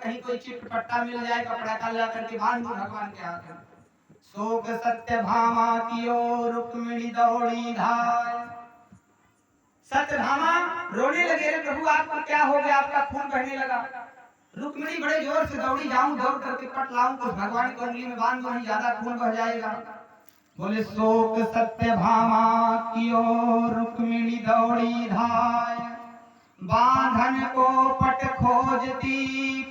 कहीं कोई चिटपट्टा मिल जाए कपड़ा का ला करके बांध दूं भगवान के हाथ में। शोक सत्य भामा की ओर रुक्मिणी दौड़ी धाय। सत्यभामा रोने लगे, रे प्रभु आपको क्या हो गया, आपका खून बहने लगा। रुक्मिणी बड़े जोर से दौड़ी, जाऊं दौड़ करके पट लाऊं कुछ भगवान की उंगली में बांध दो, नहीं ज्यादा खून बह जाएगा। बोले शोक सत्यभामा की ओर रुक्मिणी दौड़ी धाय। बांधन को पट खोजती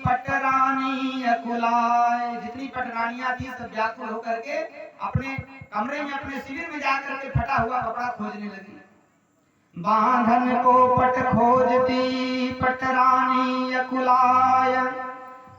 पटरानी अकुलाय। जितनी पटरानियां थी सब व्याकुल होकर के अपने कमरे में अपने शिविर में जाकर के फटा हुआ कपड़ा खोजने लगी। बांधन को पट खोजती पटरानी अकुलाय।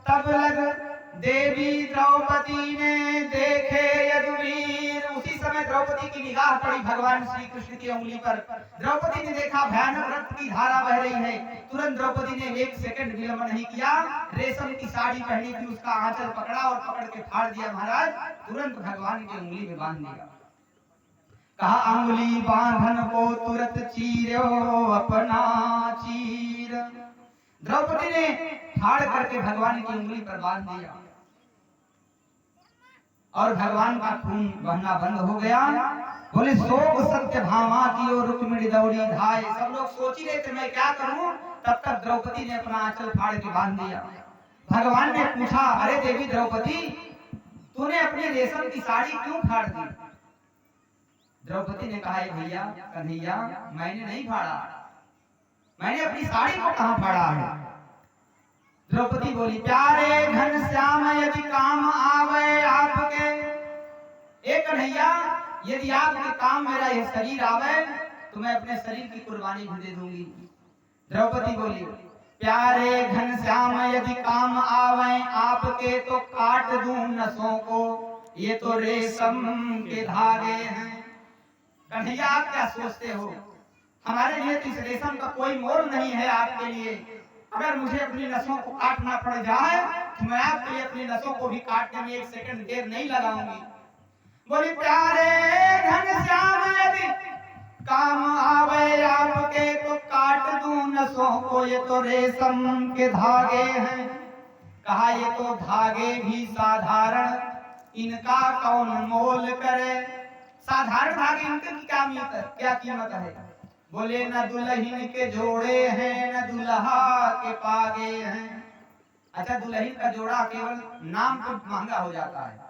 तब लग देवी द्रौपदी ने देखे यदुवीर। उसी समय द्रौपदी की निगाह पड़ी भगवान श्री कृष्ण की उंगली पर। द्रौपदी ने देखा भयानक रक्त की धारा बह रही है। तुरंत द्रौपदी ने एक सेकंड विलंब नहीं किया, रेशम की साड़ी पहनी थी उसका आंचल पकड़ा और पकड़ के फाड़ दिया महाराज, तुरंत भगवान की उंगली में बांध दिया। कहा अंगुली बांधन को तुरंत चीरो अपना चीर। द्रौपदी ने फाड़ करके भगवान की उंगली पर बांध दिया और भगवान का खून बहना बंद हो गया। बोले शोक सत्यभामा की ओर रुक्मिणी दौड़ी धाय। सब लोग सोच ही रहे थे मैं क्या करूं, तब तक द्रौपदी ने अपना आंचल फाड़ के बांध दिया। भगवान ने पूछा, अरे देवी द्रौपदी, तूने अपनी रेशम की साड़ी क्यों फाड़ दी? द्रौपदी ने कहा, भैया कन्हैया, मैंने नहीं फाड़ा, मैंने अपनी साड़ी को कहां फाड़ा है। द्रौपदी बोली, प्यारे घनश्याम यदि काम आवे आपके। ए कन्हैया, यदि आपके काम मेरा यह शरीर आवे तो मैं अपने शरीर की कुर्बानी भी दे दूंगी। द्रौपदी बोली, प्यारे घनश्याम यदि काम आवे आपके तो काट दूं नसों को, ये तो रेशम के धागे हैं। कन्हैया आप क्या सोचते हो, हमारे लिए तो इस रेशम का कोई मोल नहीं है आपके लिए। अगर मुझे अपनी नसों को काटना पड़ जाए तो मैं आपके लिए अपनी नसों को भी काटने में एक सेकंड देर नहीं लगाऊंगी। बोली, प्यारे घनश्याम यदि काम आवे आपके तो काट दूं नसों को, ये तो रेशम के धागे हैं। कहा, ये तो धागे भी साधारण, इनका कौन मोल करे। साधारण धागे, इनकी क्या कीमत है। बोले, न दुल्हन के जोड़े हैं न दुल्हा के पागे हैं। अच्छा, दुल्हन का जोड़ा केवल नाम पर महंगा हो जाता है,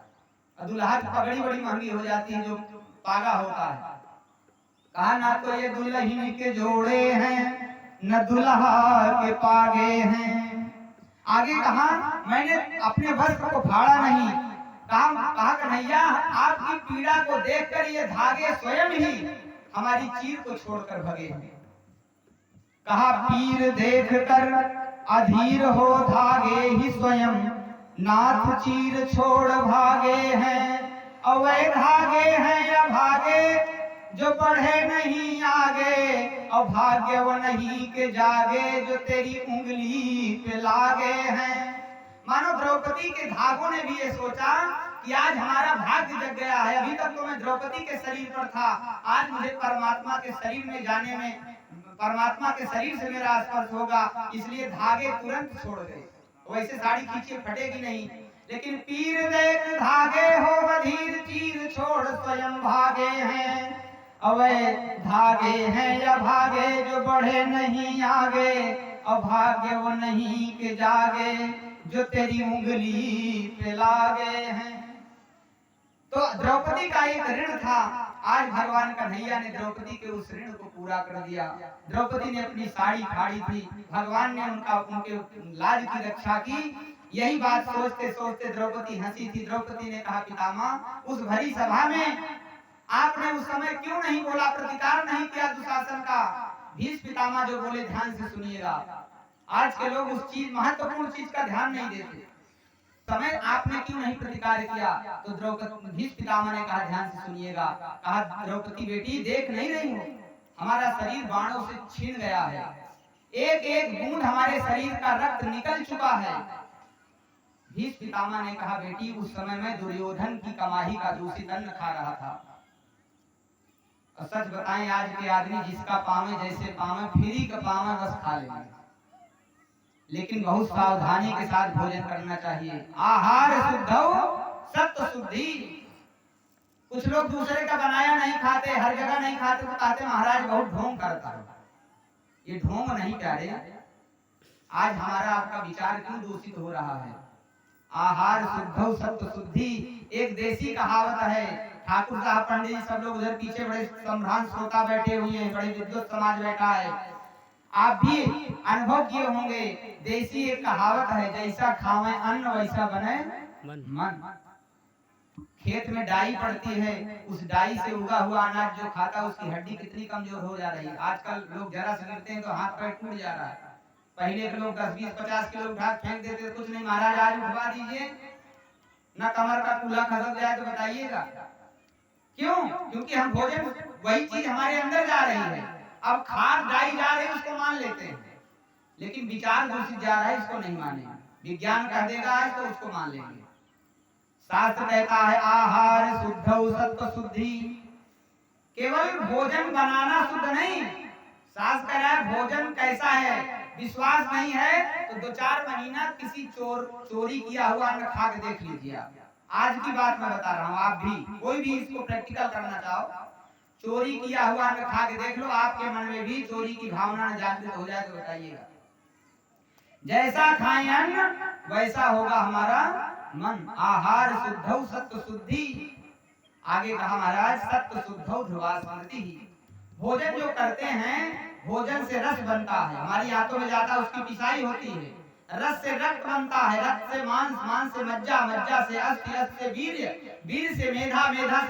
और दुल्हा की पगड़ी बड़ी महंगी हो जाती है जो पागा होता है। कहा, ना तो ये दुल्हन के जोड़े हैं न दुल्हा के पागे हैं। आगे कहा, मैंने अपने वस्त्र को फाड़ा नहीं। कहा कन्हैया, आपकी पीड़ा को देखकर ये धागे स्वयं ही हमारी चीर को छोड़कर भगे हैं। कहा, पीर देखकर अधीर हो धागे ही स्वयं, नाथ चीर छोड़ भागे हैं। अवै धागे हैं अभागे, जो बढ़े नहीं आगे, और भाग्य वो नहीं के जागे, जो तेरी उंगली पे लागे हैं। मानो द्रौपदी के धागों ने भी ये सोचा कि आज हमारा भाग्य जग गया है। अभी तक तो मैं द्रौपदी के शरीर पर था, आज मुझे परमात्मा के शरीर में जाने में, परमात्मा के शरीर से मेरा स्पर्श होगा, इसलिए धागे तुरंत छोड़ गए। वैसे साड़ी खींचे फटेगी नहीं, लेकिन पीर देख धागे हो बधीर, चीर छोड़ स्वयं भागे हैं। अवै धागे हैं या भागे, जो बढ़े नहीं आगे, और भाग्य वो नहीं के जागे, जो तेरी उंगली पे लागे हैं। तो द्रौपदी का एक ऋण था, आज भगवान कन्हैया ने द्रौपदी के उस ऋण को पूरा कर दिया। द्रौपदी ने अपनी साड़ी फाड़ी थी, भगवान ने उनके लाज की रक्षा की। यही बात सोचते सोचते द्रौपदी हंसी थी। द्रौपदी ने कहा, पितामह, उस भरी सभा में आपने उस समय क्यों नहीं बोला, प्रतिकार नहीं किया दुशासन का। भीष्म पितामह जो बोले ध्यान से सुनिएगा। आज के लोग उस चीज, महत्वपूर्ण चीज का ध्यान नहीं देते। समय आपने क्यों नहीं प्रतिकार किया? तो द्रौपदी, भीष्म पितामह ने कहा, ध्यान से सुनिएगा। कहा, द्रौपदी बेटी, देख नहीं रही हो, हमारा शरीर बाणों से छीन गया है, एक एक बूंद हमारे शरीर का रक्त निकल चुका है। भीष्म पितामह ने कहा, बेटी, उस समय मैं दुर्योधन की कमाई का दूषित अन्न खा रहा था। और सच बताएं, आज के आदमी जिसका पावे जैसे पावे, फ्री का पावे बस खा लेंगे। लेकिन बहुत सावधानी के साथ भोजन करना चाहिए। आहार शुद्धौ सत्व शुद्धि। कुछ लोग दूसरे का बनाया नहीं खाते, हर जगह नहीं खाते, तो कहते महाराज बहुत ढोंग करता है। ये ढोंग नहीं प्यारे। आज हमारा आपका विचार क्यों दूषित हो रहा है? आहार शुद्धौ सत्व शुद्धि एक देसी कहावत है। ठाकुर साहब पंडित जी सब लोग उधर पीछे बड़े संभ्रांत श्रोता बैठे हुए हैं, बड़े विद्वत समाज बैठा है। आप भी अनुभव किए होंगे, देसी एक कहावत है, जैसा खावे अन्न वैसा बने मन। खेत में डाई पड़ती है, उस डाई से उगा हुआ अनाज जो खाता है उसकी हड्डी कितनी कमजोर हो जा रही है। आजकल लोग जरा से गिरते हैं तो हाथ पैर टूट जा रहा है। पहले के लोग 10, 20, 50 किलो उठा फेंक देते, कुछ नहीं महाराज आज उठवा दीजिए, न कमर का कूल्हा खसक जाए तो बताइएगा क्यों? क्योंकि हम भोजन वही चीज हमारे अंदर जा रही है। अब खाद डाई जा रही है उसको मान लेते हैं, लेकिन विचार दूषित जा रहा है इसको नहीं मानेंगे। विज्ञान कह देगा है तो उसको मान लेंगे। शास्त्र कहता है आहार शुद्धौ सत्व शुद्धि। केवल भोजन बनाना शुद्ध नहीं, शास्त्र कह रहा है भोजन कैसा है। विश्वास नहीं है तो 2-4 महीना किसी चोरी किया हुआ अन्न खा के देख लीजिए। आप आज की बात मैं बता रहा हूँ, आप भी कोई भी इसको प्रैक्टिकल करना चाहो, चोरी किया हुआ अन्न खा के देख लो, आपके मन में भी चोरी की भावना जागृत हो जाए तो बताइएगा। जैसा खाएं अन्न वैसा होगा हमारा मन। आहार शुद्धौ सत्व शुद्धि। आगे कहा महाराज सत्व शुद्धौ ध्रुवा स्मृति। भोजन जो करते हैं, भोजन से रस बनता है, हमारी आंतों में जाता है, उसकी पिसाई होती है। रस से रक्त बनता है, रक्त से मांस, मांस से मज्जा, मज्जा से अस्थि, अस्थि से वीर्य, वीर्य से मेधा, मेधा से